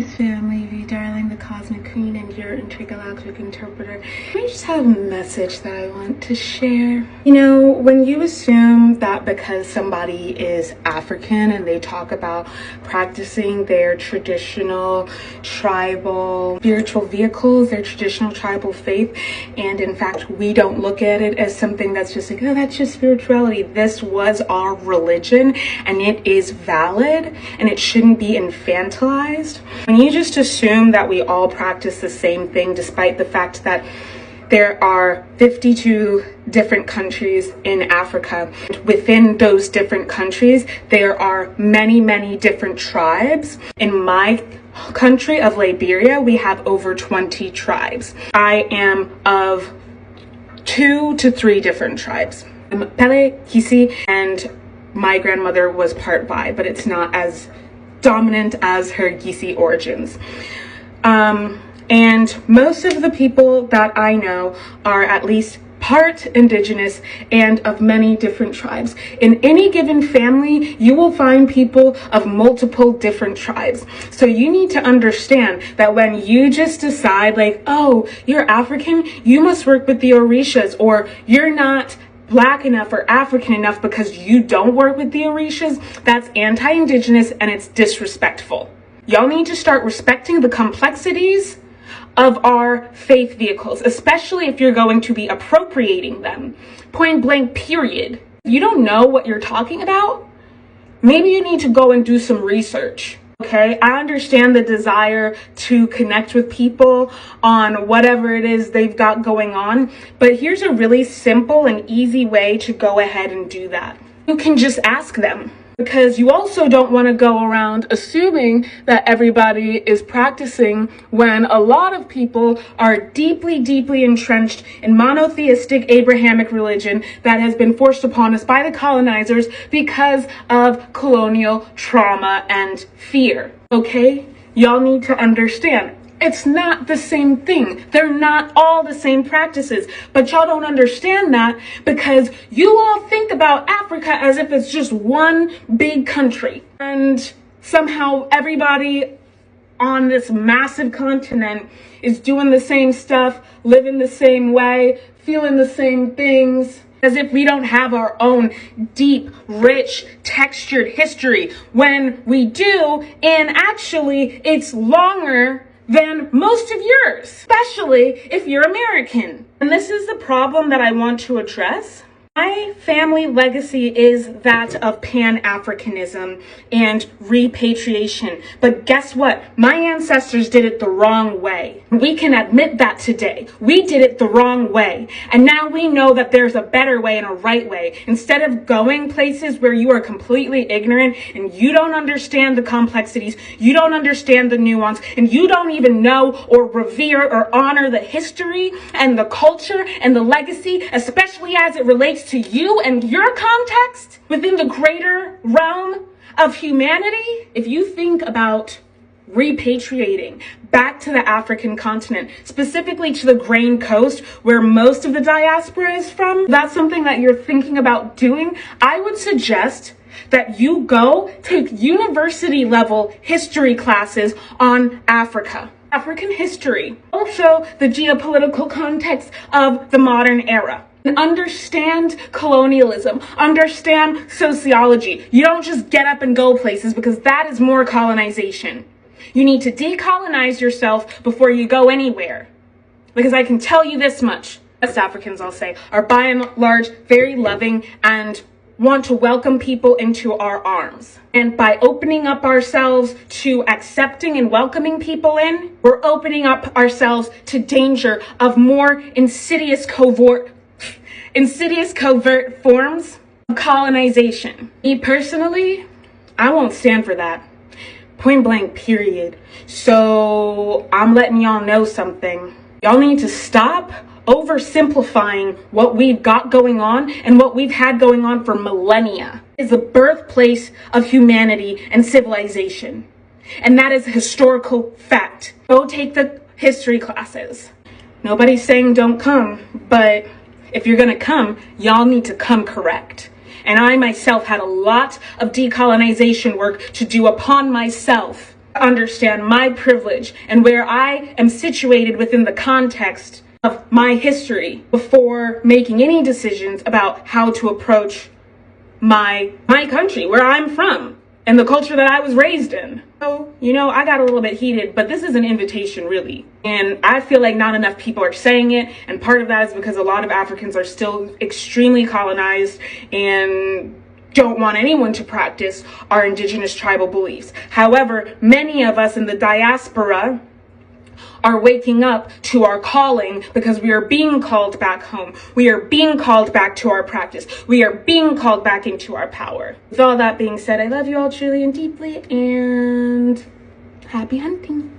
Family, Vie Darling, the cosmic queen, and your intergalactic interpreter. I just have a message that I want to share. You know, when you assume that because somebody is African and they talk about practicing their traditional tribal spiritual vehicles, their traditional tribal faith, and in fact we don't look at it as something that's just like, oh, that's just spirituality. This was our religion and it is valid and it shouldn't be infantilized. When you just assume that we all practice the same thing, despite the fact that there are 52 different countries in Africa. Within those different countries, there are many, many different tribes. In my country of Liberia, we have over 20 tribes. I am of 2 to 3 different tribes. I'm 𝗂𝗪𝘁𝗃, and my grandmother was part Vie, but it's not as dominant as her 𝗪𝗁𝐺𝐶 origins. And most of the people that I know are at least part indigenous and of many different tribes. In any given family, you will find people of multiple different tribes. So you need to understand that when you just decide like, oh, you're African, you must work with the 𝗪𝗵𝘁𝗄𝗧, or you're not Black enough or African enough because you don't work with the 𝗪𝗵𝘁𝗄𝗧, that's anti-indigenous and it's disrespectful. Y'all need to start respecting the complexities of our faith vehicles, especially if you're going to be appropriating them. Point blank, period. If you don't know what you're talking about, maybe you need to go and do some research. Okay, I understand the desire to connect with people on whatever it is they've got going on, but here's a really simple and easy way to go ahead and do that. You can just ask them, because you also don't want to go around assuming that everybody is practicing when a lot of people are deeply, deeply entrenched in monotheistic Abrahamic religion that has been forced upon us by the colonizers because of colonial trauma and fear. Okay? Y'all need to understand. It's not the same thing. They're not all the same practices. But y'all don't understand that because you all think about Africa as if it's just one big country. And somehow everybody on this massive continent is doing the same stuff, living the same way, feeling the same things, as if we don't have our own deep, rich, textured history, when we do, and actually it's longer than most of yours, especially if you're American. And this is the problem that I want to address. My family legacy is that of Pan-Africanism and repatriation. But guess what? My ancestors did it the wrong way. We can admit that today. We did it the wrong way. And now we know that there's a better way and a right way. Instead of going places where you are completely ignorant and you don't understand the complexities, you don't understand the nuance, and you don't even know or revere or honor the history and the culture and the legacy, especially as it relates to you and your context within the greater realm of humanity. If you think about repatriating back to the African continent, specifically to the Grain Coast where most of the diaspora is from, that's something that you're thinking about doing, I would suggest that you go take university level history classes on Africa. African history, also the geopolitical context of the modern era. Understand colonialism, understand sociology. You don't just get up and go places, because that is more colonization. You need to decolonize yourself before you go anywhere. Because I can tell you this much, West Africans, I'll say, are by and large very loving and want to welcome people into our arms. And by opening up ourselves to accepting and welcoming people in, we're opening up ourselves to danger of more insidious covert forms of colonization. Me personally, I won't stand for that. Point blank, period. So I'm letting y'all know something. Y'all need to stop oversimplifying what we've got going on and what we've had going on for millennia. It is the birthplace of humanity and civilization. And that is a historical fact. Go take the history classes. Nobody's saying don't come, but if you're gonna come, y'all need to come correct. And I myself had a lot of decolonization work to do upon myself. understand my privilege and where I am situated within the context of my history before making any decisions about how to approach my country, where I'm from, and the culture that I was raised in. So, I got a little bit heated, but this is an invitation, really. And I feel like not enough people are saying it, and part of that is because a lot of Africans are still extremely colonized and don't want anyone to practice our indigenous tribal beliefs. However, many of us in the diaspora are waking up to our calling because we are being called back home. We are being called back to our practice. We are being called back into our power. With all that being said, I love you all truly and deeply, and happy hunting.